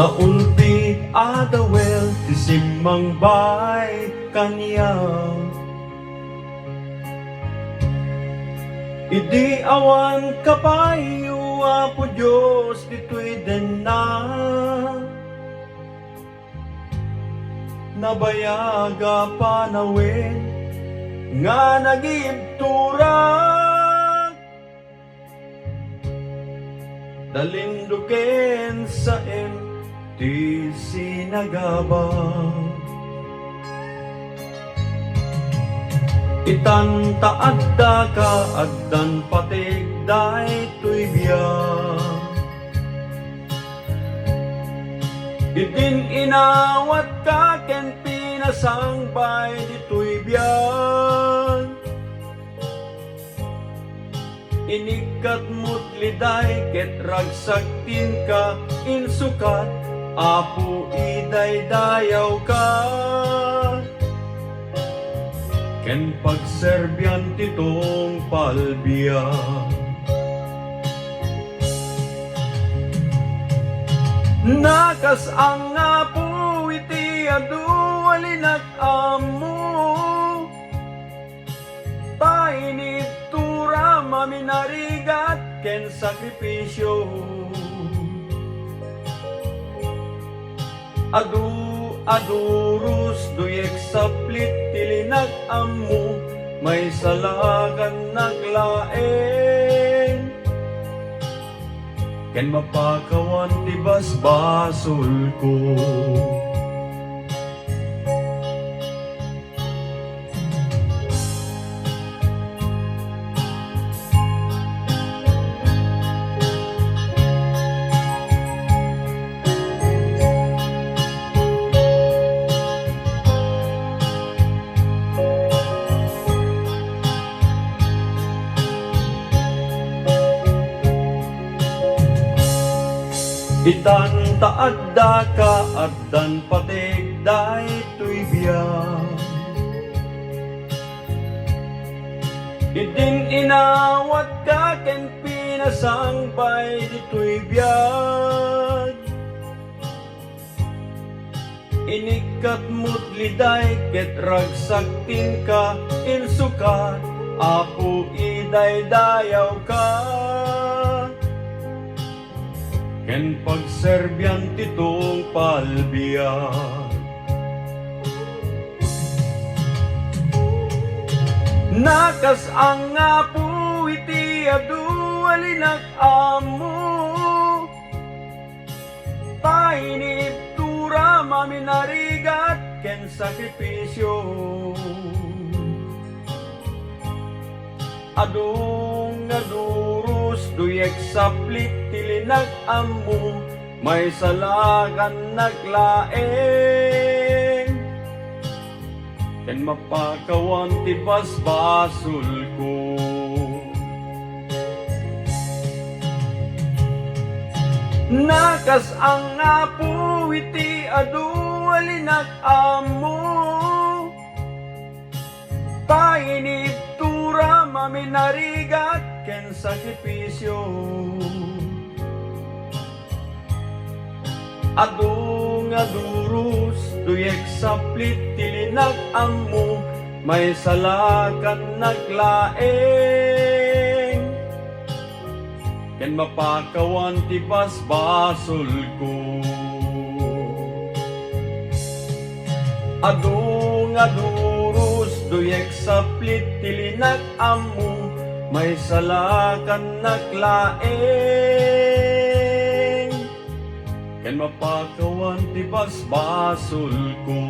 Naunti adawel ti simmang bay kanya. Idi awan kapayo apo Diyos dito'y den na. Nabayaga panawin nga nagibturang dalinduken sa ti sinagabang. Itantaadda ka agdan patig daytoy biyang. Idin inawat ka ken pinasangbay ditoy biyang. Inikat mo't liday ket ragsagtin ka insukat apo iday dayaw ka. Ken pagserbyan titong palbiyan. Nakas ang apo iti adu alinak amo. Tainiptura maminarigat ken sakripisyo. Adurus duyek saplit tilinak amu may salagan naglaeng. Ken mapakawan ti basbasol ko. Itantaadda ka addan patig daytoy biyang. Idin inawat ka ken pinasangbay ditoy biyag. Inikat mo't liday ket ragsagtin ka insukat apo iday dayaw ka. Ken pagserbyan titong palbiyan. Nakas ang apo iti adu alinak amo. Tainiptura maminarigat ken sakripisyo. Adurus duyek saplit tilinak amu may salagan naglaeng. Ken mapakawan ti basbasol ko. Nakas ang apo iti adu alinak amo. Tainiptura maminarigat ken sakripisyo. Adurus duyek saplit tilinak amu may salakan naglaeng. Ken mapakawan ti basbasol ko. Adurus duyek saplit tilinak amu may salakan naglaeng. Ken mapakawan ti basbasol ko.